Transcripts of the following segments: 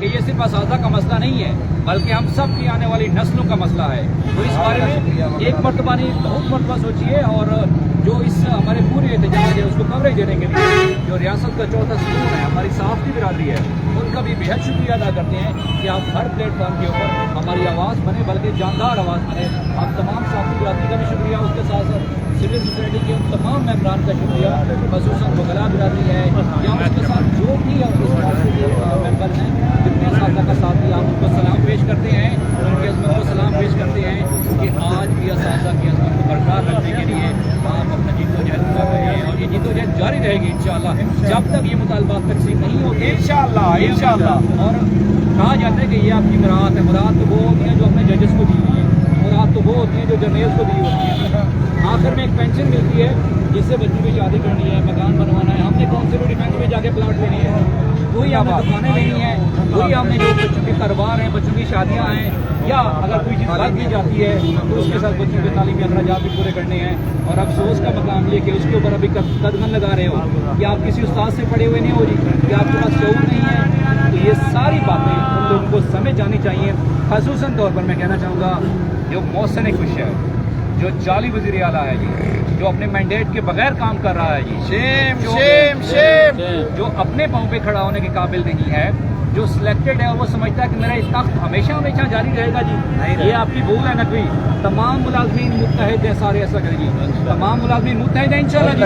کہ یہ صرف اساتذہ کا مسئلہ نہیں ہے بلکہ ہم سب کی آنے والی نسلوں کا مسئلہ ہے. تو اس بارے میں ایک مرتبہ نہیں بہت مرتبہ سوچیے اور جو اس ہمارے پورے احتجاج ہے اس کو کوریج دینے کے لیے جو ریاست کا چوتھا ستون ہے ہماری صحافتی برادری ہے ان کا بھی بےحد شکریہ ادا کرتے ہیں کہ آپ ہر پلیٹ فارم کے اوپر ہماری آواز بنے بلکہ جاندار آواز بنے. آپ تمام صحافتی برادری کا بھی شکریہ, اس کے ساتھ ساتھ سول سوسائٹی کے ان تمام ممبران کا شکریہ, خصوصاً وکلا برادری ہے یا اس کے ساتھ جو بھی ممبر ہیں جتنے اساتذہ کا ساتھ دیا آپ ان کو سلام پیش کرتے ہیں, ان کی عظمت کو سلام پیش کرتے ہیں کہ آج بھی اساتذہ کی عظمت کو برقرار رکھنے کے لیے آپ اپنا جدوجہد کر رہے ہیں اور یہ جدوجہد جاری رہے گی انشاءاللہ جب تک یہ مطالبات تقسیم نہیں ہوتے انشاءاللہ. اور کہا جاتا ہے کہ یہ آپ کی مراد ہے, مراد تو وہ ہوتی ہیں جو اپنے ججز کو دی ہوئی ہیں, مراد تو وہ ہوتی ہیں جو جرنیلز کو دی ہوتی ہیں. آخر میں ایک پینشن ملتی ہے جس سے بچوں کی شادی کرنی ہے, مکان بنوانا ہے, ہم نے کون سے بھی ڈیفینس میں جا کے پلاٹ لینی ہے, وہی ہم نے دکانیں لینی ہیں, وہی ہم نے جو بچوں کے کاروبار ہیں, بچوں کی شادیاں ہیں, یا اگر کوئی چیز غلط کی جاتی ہے تو اس کے ساتھ بچوں کے تعلیمی اخراجات بھی پورے کرنے ہیں. اور افسوس کا مقام یہ کہ اس کے اوپر ابھی قدغن لگا رہے ہو کہ آپ کسی استاد سے پڑھے ہوئے نہیں ہو رہی, کہ آپ کے پاس شعور نہیں ہے. تو یہ ساری باتیں ان لوگوں کو سمجھ جانی چاہیے. خصوصاً طور پر میں کہنا چاہوں گا جو محسن خوش ہے, جو جعلی وزیر اعلیٰ ہے جی, جو اپنے مینڈیٹ کے بغیر کام کر رہا ہے جی, جو اپنے پاؤں پہ کھڑا ہونے کے قابل نہیں ہے, جو سلیکٹڈ ہے اور وہ سمجھتا ہے کہ میرا تخت ہمیشہ جاری رہے گا جی. یہ آپ کی بھول ہے نقوی. تمام ملازمین متحد ہیں, سارے ایسا کریں گے, تمام ملازمین متحد ہیں انشاءاللہ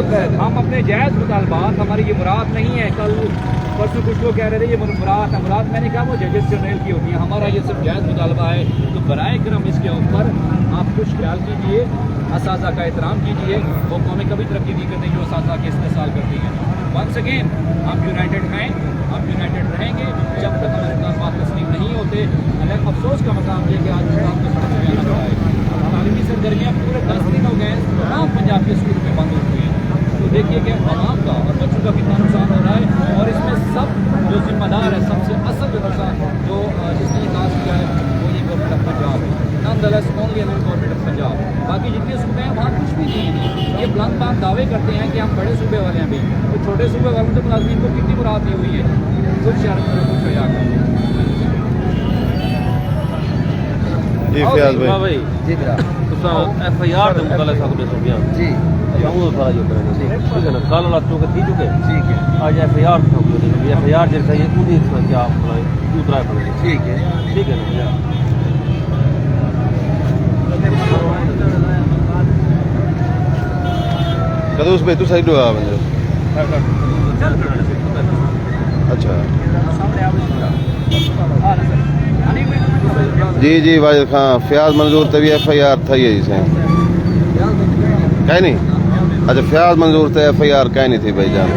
جی. ہم اپنے جائز مطالبات, ہماری یہ مراد نہیں ہے, کل پرسوں کچھ لوگ کہہ رہے تھے یہ مراد ہے, مراد میں نے کہا وہ ججز جنرل کی ہوتی ہے, ہمارا یہ صرف جائز مطالبہ ہے. تو برائے کرم اس کے اوپر آپ کچھ خیال کیجیے, اساتذہ کا احترام کیجیے. وہ قومیں کبھی ترقی نہیں کرتی جو اساتذہ کے استحصال کرتی ہیں. ونس اگین ہم یونائٹڈ ہیں, ہم یونائٹڈ رہیں گے جب تک ہمارے مطالبات تسلیم نہیں ہوتے. لیکن افسوس کا مقام یہ کہ آج آپ کو سڑک پہ آنا پڑا ہے. تعلیمی سرگرمیاں پورے 10 دن ہو گئے ہیں, تمام پنجاب کے اسکول میں بند ہو چکی ہیں. تو دیکھیے کہ عوام کا اور بچوں کا کتنا نقصان ہو رہا ہے, اور اس میں سب جو ذمہ دار ہے, سب سے اصل جو نقصان جو جس نے کاس کیا ہے وہ یہ گورنمنٹ آف پنجاب ہے. Naan دلیس only government of Punjab. باقی جتنے صوبے ہیں وہاں کچھ بھی نہیں ہے. یہ بلند بات دعوے کرتے ہیں کہ ہم بڑے صوبے والے ہیں بھی, تو چھوٹے صوبے والوں کے ملازمین کو کتنی مراد نہیں ہوئی ہے. کچھ شہر میں کچھ ہو جا جی فیاض بھائی جی ایف آئی آر متعلق جی کل والا چونکہ تھی چکے ٹھیک ہے, آج F I R F I R جیسا یہ پوری کیا دوسرا پڑے ٹھیک ہے. ٹھیک ہے نا. قدوس بھائی تو سائڈ ہوا اچھا جی واجد خان فیاض منظور تبھی ایف آئی آر تھا یہ جسے کہیں نہیں. اچھا فیاض منظور تھا ایف آئی آر کہیں نہیں تھی بھائی جان.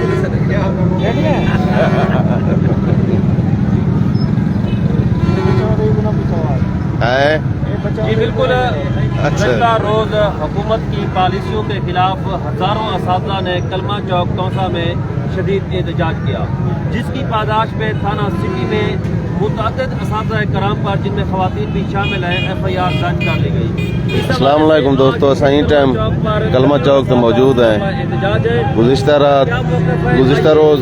جی بالکل. گزشتہ روز حکومت کی پالیسیوں کے خلاف ہزاروں اساتذہ نے کلمہ چوک تونسا میں شدید احتجاج کیا, جس کی پاداش میں تھانہ سٹی میں متعدد اساتذہ کرام پر, جن میں خواتین بھی شامل ہیں, ایف آئی آر درج کر لی گئی. السلام علیکم دوستو, اسی ٹائم کلمہ چوک تو موجود ہیں. گزشتہ روز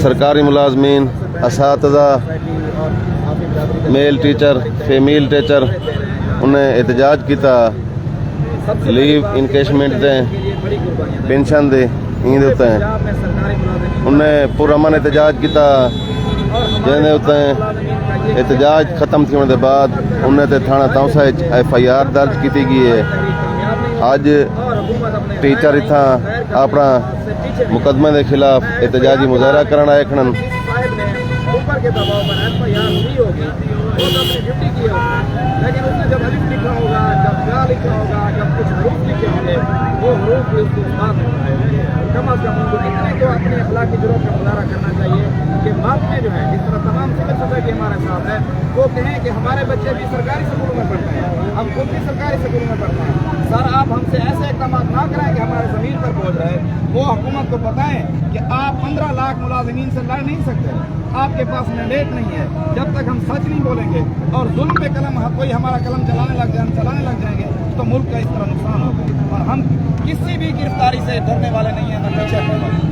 سرکاری ملازمین, اساتذہ, میل ٹیچر, فیمیل ٹیچر, انہیں احتجاج کیتا لیو انکیشمنٹ دیں, پینشن دیں, این ہوتے ہیں. انہیں پرامن احتجاج کیتا, جن ہوتے ہیں احتجاج ختم تھی ہونے کے بعد انہیں تے تھانہ تونسا ایف آئی آر درج کی گئی ہے. اج ٹیچر اتنا اپنا مقدمے کے خلاف احتجاجی مظاہرہ کرنا آئے کھڑن. کے دباؤ پر ایف آئی آر نہیں ہوگی, وہ تو اپنی ڈیوٹی کی ہوگی, لیکن اس نے جب الف لکھا ہوگا, جب جا لکھا ہوگا, جب کچھ حروف لکھے ہوں گے, وہ حروف بھی اس کو ساتھ اٹھائے ہوں گے. کم از کم ان کو اتنے تو اپنی اخلاقی ضرورت کا مظاہرہ کرنا چاہیے کہ محکمے جو ہیں, جس طرح تمام سول سوسائٹی ہمارے ساتھ ہے, وہ کہیں کہ ہمارے بچے بھی سرکاری اسکولوں میں پڑھتے ہیں, ہم خود بھی سرکاری اسکولوں میں پڑھتے ہیں. سر آپ ہم سے ایسے اقدامات نہ کرائیں کہ ہمارے زمین پر بوجھ رہے. وہ حکومت کو بتائیں کہ آپ 15 لاکھ ملازمین سے لڑ نہیں سکتے, آپ کے پاس مینڈیٹ نہیں ہے. جب تک ہم سچ نہیں بولیں گے اور ظلم پہ قلم کوئی ہمارا قلم چلانے لگ جائیں گے تو ملک کا اس طرح نقصان ہوگا. اور ہم کسی بھی گرفتاری سے ڈرنے والے نہیں ہیں, نہ پیچھے ہٹنے والے.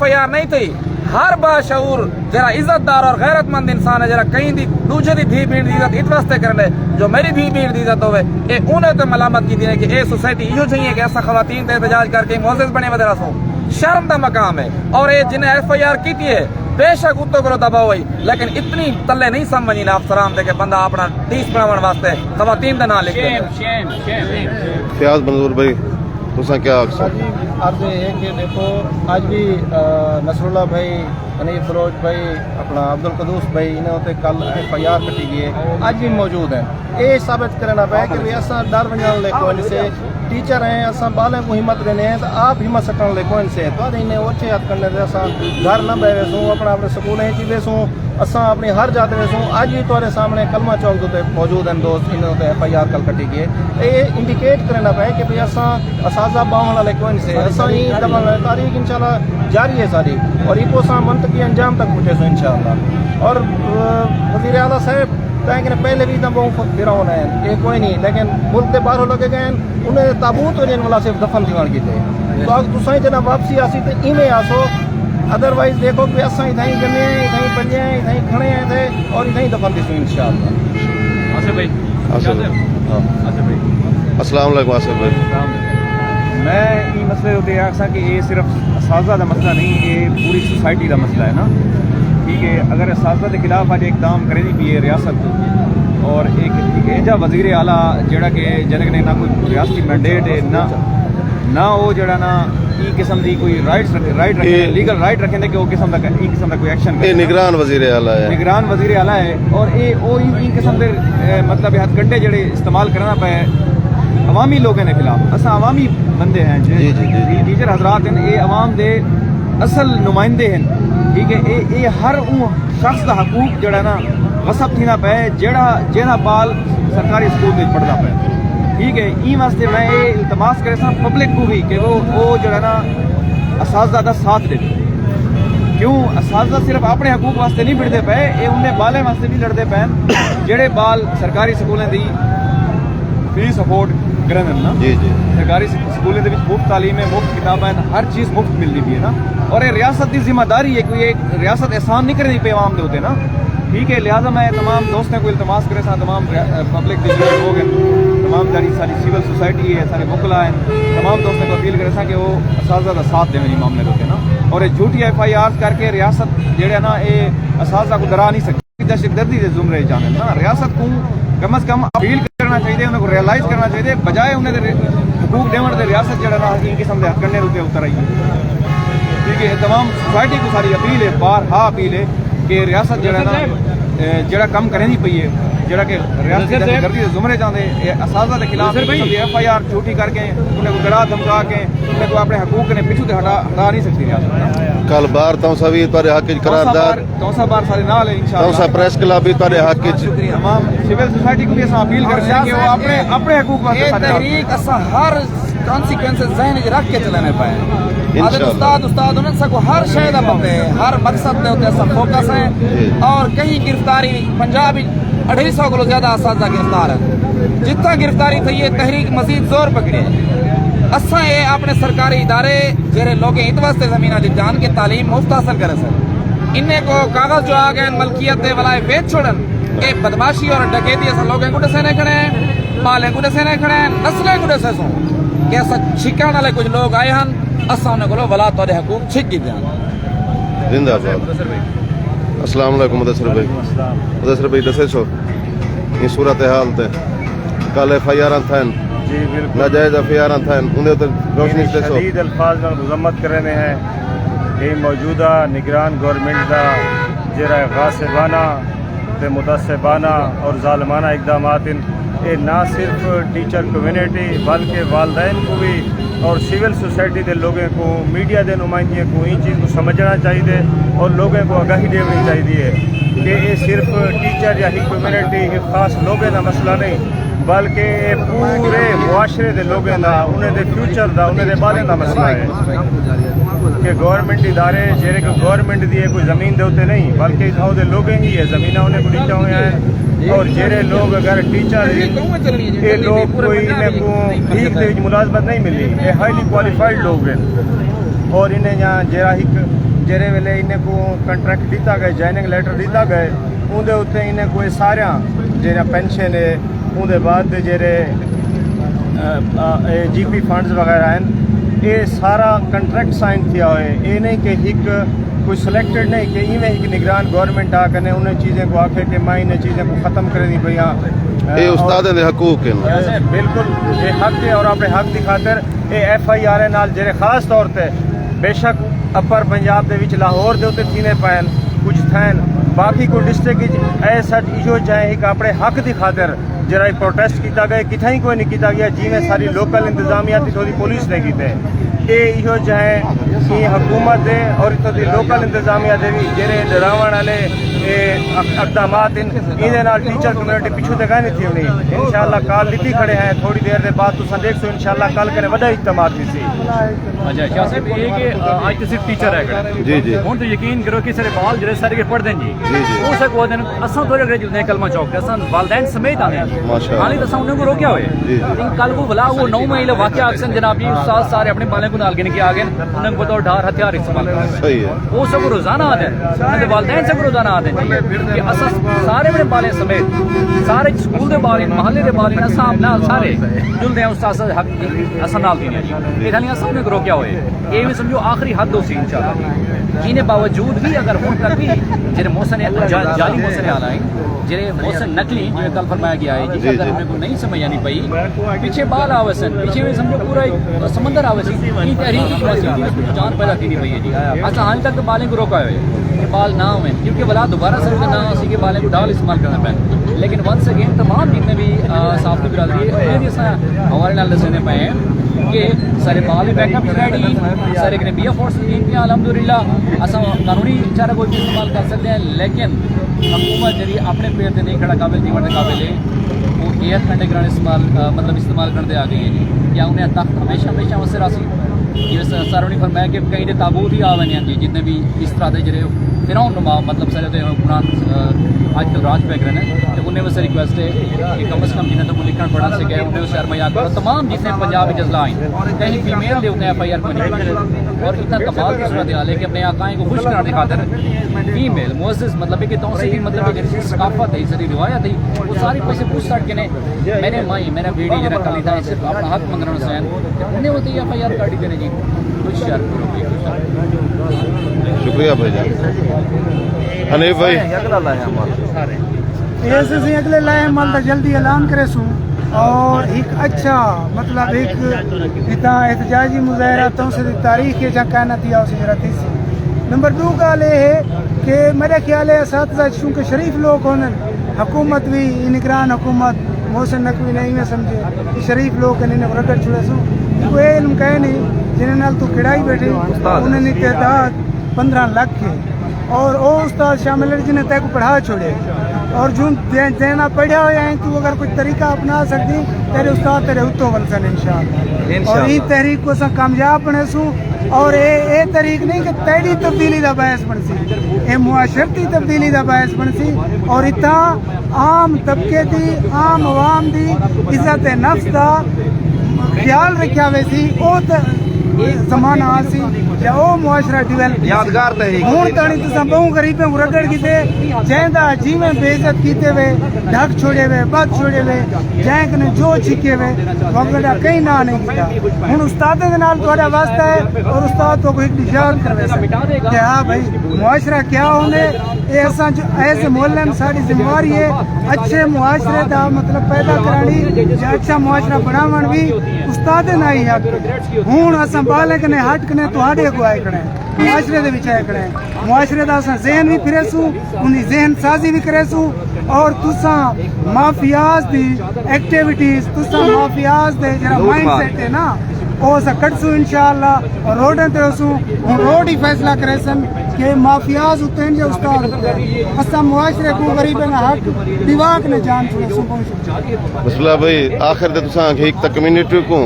FIR نہیں تھی. ہر باشعور جرا عزت دار اور غیرت مند انسان ہے جرا کہیں دی دوجے دی دھی بھیڑ دی عزت اس واسطے کرنے جو میری دھی بھیڑ دی عزت ہوئے اے انہیں تو ملامت کی دی کہ اے سوسائٹی یہ چاہیے کہ ایسا خواتین تے احتجاج کر کے معزز بنے ودرا سو شرم دا مقام ہے. اور اے جنہیں FIR کی تھی ہے بے شک اتو کرو دبا ہوئی لیکن اتنی تلے نہیں سمجھنی نا افسران دے کہ بندہ اپنا ٹیس بناون واسطے خواتین دا نام لکھ دے. فیاض منظور بھائی تساں کیا آکھو؟ جی عرض یہ ہے کہ دیکھو آج بھی نصر اللہ بھائی حنیف بلوچ بھائی اپنا عبد القدوس بھائی انہوں تے کل FIR کٹی گئی آج بھی موجود ہیں. یہ ثابت کرنا پہ کہ بھی اصا ڈر ونجان لے کوئی سے ٹیچر ہیں اصا بالیں کو ہمت دینے ہیں تو آپ ہمت سٹن لے کوئی سے تو انہیں اوچھے ہاتھ کرنے دے اصا گھر نہ بہ ویسوں اپنا اپنے سکولیں چی ویسوں اصا اپنی ہر جاتے ویسوں آج بھی تورے سامنے کلمہ چوک تے موجود ہیں دوست انہوں تے FIR کل کٹی گئی. یہ انڈیکیٹ کرنا پہ کہ بھی اصا اساتذہ باہن لے کوئی سے اصا ہی تاریخ انشاءاللہ جاری ہے ساری اور یہ کو منطقی انجام تک پہنچے سو انشاءاللہ. اور وزیر اعلیٰ صاحب کہ پہلے بھی اتنا بہت فرعون ہے یہ کوئی نہیں لیکن ملک کے باہر لگے گئے انہیں تابوت اور مناسب دفن دیوان کیتے تو اگر تصائی جناب واپسی آسی تو ایویں آسو ادروائز دیکھو کہ اصا اتائی جمے ہیں اتائی پلے ہیں اتائی کھڑے ہیں تھے اور اتائی دفن دیسو انشاءاللہ. آصف بھائی السلام علیکم آصف بھائی. میں یہ مسئلے ہوتے آخسا کہ یہ صرف اساتذہ کا مسئلہ نہیں یہ پوری سوسائٹی کا مسئلہ ہے نا. ٹھیک ہے اگر اساتذہ کے خلاف آج اقدام کرے دی پی ہے ریاست اور ایک ایجا وزیر اعلیٰ جڑا کہ جن نے نہ کوئی ریاستی مینڈیٹ ہے نہ وہ جڑا نا ای قسم دی کوئی رائٹس رکھے لیگل رائٹ رکھیں کہ وہ قسم کا ای قسم کا کوئی ایکشن یہ نگران وزیر اعلیٰ ہے نگران وزیر اعلیٰ ہے اور ای قسم کے مطلب ہتھ کنڈے جڑے استعمال کرنا پہ عوامی لوگوں کے خلاف اصا عوامی بندے ہیں ٹیچر حضرات ہیں یہ عوام دے اصل نمائندے ہیں. ٹھیک ہے یہ ہر شخص کا حقوق جڑا نا غصب تھینا پہ جہاں بال سرکاری اسکول میں پڑھتا پہ. ٹھیک ہے ای واسطے میں یہ التماس کرے سا پبلک کو بھی کہ وہ جڑا نا اساتذہ کا ساتھ دے. کیوں اساتذہ صرف اپنے حقوق واسطے نہیں پڑھتے پے یہ انہیں بالیں واسطے بھی لڑتے پے جڑے بال سرکاری سکولیں دی فی سپورٹ کرن نا. جی جی سرکاری سکولیں دے مفت تعلیم ہے مفت کتابیں ہر چیز مفت ملتی بھی ہے نا. اور یہ ریاست کی ذمہ داری ہے کوئی ایک ریاست احسان نہیں کرتی پہ عوام دے ہوتے نا. ٹھیک ہے لہٰذا میں تمام دوستوں کو التماس کرے سا تمام پبلک کے لوگ ہیں تمام جاری ساری سول سوسائٹی ہے سارے وکلا ہیں تمام دوستوں کو اپیل کرے سا کہ وہ اساتذہ کا ساتھ دیں میری معاملے ہوتے نا. اور یہ جھوٹی FIR کر کے ریاست جڑے نا یہ اساتذہ کو ڈرا نہیں سکتی دہشت گردی کے زمرے جانے نا. ریاست کو کم از کم اپیل کرنا چاہیے انہیں کو ریئلائز کرنا چاہیے بجائے انہیں حقوق دیون دے ریاست جڑا نا ان قسم کے کرنے ہوتے اتر آئی. ٹھیک ہے تمام سوسائٹی کو ساری اپیل ہے بارہا اپیل ہے کہ ریاست جڑا نا جڑا کم کریں نہیں پئی ہے جڑا کہ ریاستی دہشت گردی زمرے جانے اساتذہ کے خلاف FIR جھوٹی کر کے انہیں کو ڈرا دھمکا کے انہیں کو اپنے حقوق نے پیچھے ہٹا نہیں سکتی ریاست. کل بار توسا بھی تارے حق قرارداد توسا بار سارے نال ہے انشاءاللہ توسا پریس کلب بھی تارے حق تمام سول سوسائٹی کو بھی اساں اپیل کرتے ہیں کہ وہ اپنے حقوق واسطے یہ تحریک اسا ہر کانسیکوینسز ذہن وچ رکھ کے چلانے پائے. استاد انہوں سکو ہر شے دا پتہ ہے ہر مقصد دے اوتے اسا فوکس ہیں. اور کہیں گرفتاری پنجاب 250 کو زیادہ اساتذہ گرفتار ہیں جتنا گرفتاری تھی یہ تحریک مزید زور پکڑے. اساں یہ اپنے سرکاری ادارے جڑے لوگ اس واسطے زمینہ دی جان کے تعلیم مفت حاصل کرے سن انہیں کو کاغذ جو آ گئے ملکیت دے والے ویچ چھوڑن یہ بدماشی اور ڈکیتی اساں لوگوں کو دسنے کھڑے ہیں بالیں کو دسنے کھڑے ہیں نسلیں کو دسے سوں کہ اساں چھکان والے کچھ لوگ آئے ہیں اساں انہیں کو ولا تو حقوق چھک دیاں. زندہ باد. السلام علیکم مدثر بھائی دسے چھو یہ صورتحال تے کل FIR تھن جی بالکل ناجائز FIR تھن انہیں تے روشنی سے چھو شدید الفاظ میں مذمت کرنے ہیں. یہ موجودہ نگران گورنمنٹ کا جرا غاصبانہ تے متعصبانہ اور ظالمانہ اقدامات یہ نہ صرف ٹیچر کمیونٹی بلکہ والدین کو بھی اور سول سوسائٹی کے لوگوں کو میڈیا کے نمائندے کو ان چیز کو سمجھنا چاہیے اور لوگوں کو آگاہی دینی چاہیے کہ یہ صرف ٹیچر یا ہی کمیونٹی ایک خاص لوگوں کا مسئلہ نہیں بلکہ یہ پورے معاشرے کے لوگوں کا انہیں دے فیوچر کا انہیں دے بالیں کا مسئلہ ہے کہ گورنمنٹ ادارے جہے کہ گورنمنٹ دی کوئی زمین دے ہوتے نہیں بلکہ وہ لوگ ہی ہے زمینہ انہیں کو نیچا ہوئے ہیں اور جہے لوگ اگر ٹیچر یہ لوگ کوئی انہیں کو ٹھیک دے ملازمت نہیں ملی یہ ہائیلی کوالیفائڈ لوگ ہیں اور انہیں یہاں جرا ہک جرے ویلے انہیں کو کنٹریکٹ دیتا گئے جوائننگ لیٹر دیتا گئے اندر اتنے انہیں کوئی سارا جرا پینشن ہے اندر بعد جرے جی پی فنڈز وغیرہ ہیں یہ سارا کنٹریکٹ سائن کیا ہوئے یہ نہیں کہ ہک کوئی سلیکٹڈ نہیں کہ ایویں ایک نگران گورنمنٹ آ کرنے انہیں چیزیں کو آکھے کہ میں انہیں چیزیں کو ختم کر دی پہ یہ استاد دے حقوق ہیں بالکل یہ حق ہے اور اپنے حق کی خاطر یہ ایف آئی آر نال جڑے خاص طور تے بے شک اپر پنجاب دے وچ لاہور دے تے تھینے پین کچھ تھین باقی کوئی ڈسٹرکٹ اے سچ ایو چاہے کہ اپنے حق دی خاطر جرا پروٹیسٹ کیتا گیا کتھائی کوئی نہیں کیتا گیا جی میں ساری لوکل انتظامیہ تھی تھوڑی پولیس نے کیتے یہ چاہے کہ حکومت دے اور تھوڑی لوکل انتظامیہ دے بھی جڑے ڈراون والے اقدامات ٹیچر کمیونٹی پیچھو تے گئے نہیں تھی انہیں انشاءاللہ کال لیتی کھڑے ہیں تھوڑی دیر دے بعد تو دیکھ سو انشاءاللہ کل کرے وڈا اجتماع تھی سی اچھا شاہ صاحب یہ کہ آج تو صرف ٹیچر ہے جی جی ہوں تو یقین کرو کہ سارے بال جڑے سارے کے پڑھ دیں جی وہ سب وہ دن اساں تھوڑے اگڑے جلدے کلمہ چوک اساں والدین سمیت آنے حالی تو اساں انہوں کو روکیا ہوئے لیکن کل کو بلا وہ 9 مہینے واقعہ اکثر جناب جی استاد سارے اپنے بالیں کو نال گن کے آگے انہوں کو تو ڈھار ہتھیار استعمال کرتے صحیح ہے وہ سب روزانہ آتے ہیں انہوں والدین سب روزانہ آتے ہیں کہ اساں سارے اپنے بالیں سمیت سارے اسکول دے بالیں محلے دے بالیں اساں نال سارے جلدے ہیں استاد حق اساں نال دینے جی یہ خالی اساں انہوں کو روکیا ہوئے یہ بھی سمجھو آخری حد ہو سی انشاءاللہ انہیں باوجود بھی اگر ہوں تک بھی جنہیں موسن جعلی موسن حال آئیں جنہیں موسن نقلی جو کل فرمایا گیا ہے جس اگر ہمیں کو نہیں سمجھ آنی پئی پیچھے بال آوے سن پیچھے بھی سمجھو پورا ایک سمندر آوے سی یہ تحریک کی وجہ سے جان پیدا کی نہیں پئی ہے جی اچھا حال تک تو بالیں کو روکا ہوئے کہ بال نہ ہوئے کیونکہ بلا دوبارہ سر نہ اسی کے بالیں کو ڈال استعمال کرنا پہ لیکن ونس اگین تمام جتنے بھی صاف برادری ہے ہمارے نال دسنے پے ہیں کہ سارے بال بیک اپ ریڈی سارے نے بی ایف فورس ٹیم پہ الحمدللہ اساں قانونی چارہ کوئی بھی استعمال کر سکتے ہیں لیکن حکومت جی اپنے پیر سے نہیں کھڑا قابل جیون کے قابل ہے وہ ایئر کنڈے استعمال مطلب استعمال کرتے آ گئی ہے جی یا انہیں تخت ہمیشہ ہمیشہ وسر آسی یہ ساروں نے فرمایا کہ کہیں دے تابوت ہی آوے ہیں جی جتنے بھی اس طرح دے جڑے فرعون نما مطلب سارے حکمران آج کل راج پہ کرنے تو انہیں سے ریکویسٹ ہے کہ کم از کم جنہیں تو لکھن پڑھا سکے انہیں سے ارمیا کرو تمام جتنے پنجاب اجزلا آئیں کہیں فیمیل دے انہیں ایف آئی آر کو نہیں اور اتنا کمال کی صورت حال ہے کہ اپنے آقائیں کو خوش کرنے خاطر فیمیل معزز مطلب ہے کہ تو سے بھی مطلب جیسی ثقافت ہے ساری روایت ہے وہ ساری پیسے پوچھ سٹ کے میرے مائی میرا بیڑی جنہیں کلی تھا صرف اپنا حق منگنا حسین انہیں ہوتی ایف آئی آر کاٹی دینے جی کچھ شرط شکریہ بھائی جان حنیف بھائی ایسے سے اگلے لائے مال دا جلدی اعلان کرے سوں اور ایک اچھا مطلب ایک اتنا احتجاجی مظاہرہ تو سے تاریخ کے جہاں کہنا دیا اسے جرا تھی نمبر 2 کا لے ہے کہ میرے خیال ہے اساتذہ چونکہ شریف لوگ ہونے حکومت بھی نگران حکومت محسن نقوی نہیں میں سمجھے شریف لوگ انہیں رگڑ چھوڑے سوں کوئی علم کہے نہیں جنہیں نال تو کھڑائی بیٹھے انہیں نے تعداد 15 لاکھ ہے اور وہ استاد شامل ہے جنہیں تے کو پڑھا چھوڑے اور جو دینا پڑھا ہو جائیں تو اگر کوئی طریقہ اپنا سکتی تیرے استاد تیرے اتو ولسن انشاءاللہ اور یہ تحریک کو سن کامیاب بنے سوں اور اے تحریک نہیں کہ تیری تبدیلی دا باعث بن سی اے معاشرتی تبدیلی دا باعث بن سی اور اتنا عام طبقے دی عام عوام دی عزت نفس دا خیال رکھا ہوئے سی او زمانہ آسی یا او معاشرہ ڈیولپ یادگار تحریک ہوں تانی تساں بہوں غریبیں رگڑ کیتے جہندا جیویں بے عزت کیتے وے ڈھک چھوڑے وے بد چھوڑے وے جہیں کنے جو چھکے وے وگڑا کہیں نہ نہیں کیتا ہن استاد دے نال تہاڈا واسطہ ہے اور استاد تو کوئی یاد کروے کہ ہاں بھائی معاشرہ کیا ہونے اے اساں ایسے محلے میں ساری ذمہ داری ہے اچھے معاشرے دا مطلب پیدا کرانی یا اچھا معاشرہ بناون بھی استاد نہ ہی حق ہن اساں بالے کنے ہٹ کنے تہاڈے کو آئے کنے معاشرے دے وچ آئے کنے معاشرے دا اساں ذہن بھی پھرے سوں انہی ذہن سازی بھی کرے سوں اور تساں مافیاز دی ایکٹیویٹیز تساں مافیاز دے جڑا مائنڈ سیٹ ہے نا او اساں کٹ سوں انشاءاللہ اور روڈیں تے سوں ہن روڈ ہی فیصلہ کرے سن کہ مافیاز اتن جو استاد اساں معاشرے کو غریبیں نہ حق دیواک نے جان چھوڑے سوں بسم اللہ بھائی آخر دے تساں ایک تا کمیونٹی کو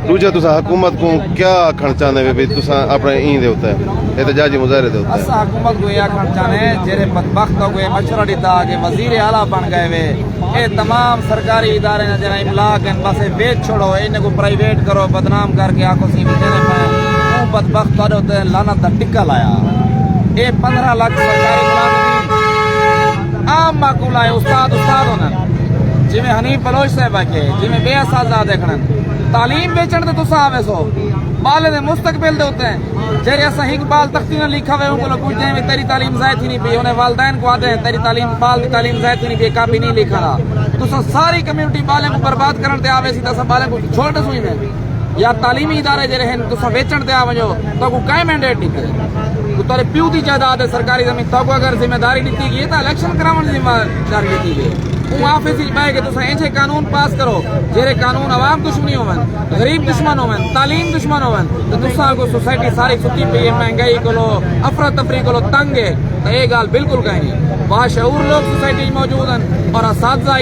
دوجا تساں حکومت کو کیا آکھنا چاہندے وے تساں اپنے این دے ہوتا ہے احتجاجی مظاہرے دے ہوتا ہے اساں حکومت کو یہ آکھنا چاہنے جڑے بدبخت ہو گئے مشورہ دیتا کہ وزیر اعلیٰ بن گئے وے اے تمام سرکاری ادارے نے جڑا املاک ہیں بس بیچ چھوڑو ان کو پرائیویٹ کرو بدنام کر کے آکھو سی وچنے پائے بدبخت تھوڑے ہوتے ہیں لانت دا ٹکا لایا اے 15 لاکھ سرکاری غلام عام معقول آئے استاد ہونا جی میں حنیف بلوچ صاحب کے جی میں بے اساتذہ دیکھنا تعلیم بیچن تے تساں آوے سو بالے دے مستقبل دے ہوتے ہیں جیرے اساں ایک بال تختی نہ لکھا ہوئے ان کو پوچھ جائیں تیری تعلیم زائد ہی نہیں پی انہیں والدین کو آتے ہیں تیری تعلیم بال دی تعلیم زائد ہی نہیں پی کاپی نہیں لکھا رہا تساں ساری کمیونٹی بالے کو برباد کرن تے آوے سی تساں بالے کو چھوڑ دے سوئی میں یا تعلیمی ادارے جڑے ہیں تساں ویچن تے آوجو تو کو کائیں مینڈیٹ نہیں کرے تو تارے پیو دی جائیداد ہے سرکاری زمین تو کو اگر ذمہ داری دیتی گئی تو الیکشن کراون دی ذمہ داری دیتی گئی وہ آفس بہ کے تساں ایسے قانون پاس کرو جہے قانون عوام دشمنی ہون غریب دشمن ہون تعلیم دشمن ہون تو تساں کو سوسائٹی ساری ستی پئی ہے مہنگائی کولو افراتفری کولو تنگ ہے تو یہ گال بالکل کہیں نہیں باشعور لوگ سوسائٹی موجود ہیں اور اساتذہ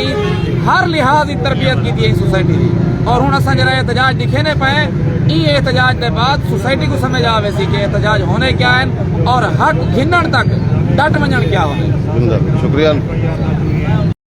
ہر لحاظ کی تربیت کی ہے سوسائٹی کی اور ہوں اصل جرا احتجاج دکھنے پائے یہ احتجاج کے بعد سوسائٹی کو سمجھ آوے سی کہ احتجاج ہونے کیا ہیں اور حق گھنن تک ڈٹ ونجن کیا ہونے شکریہ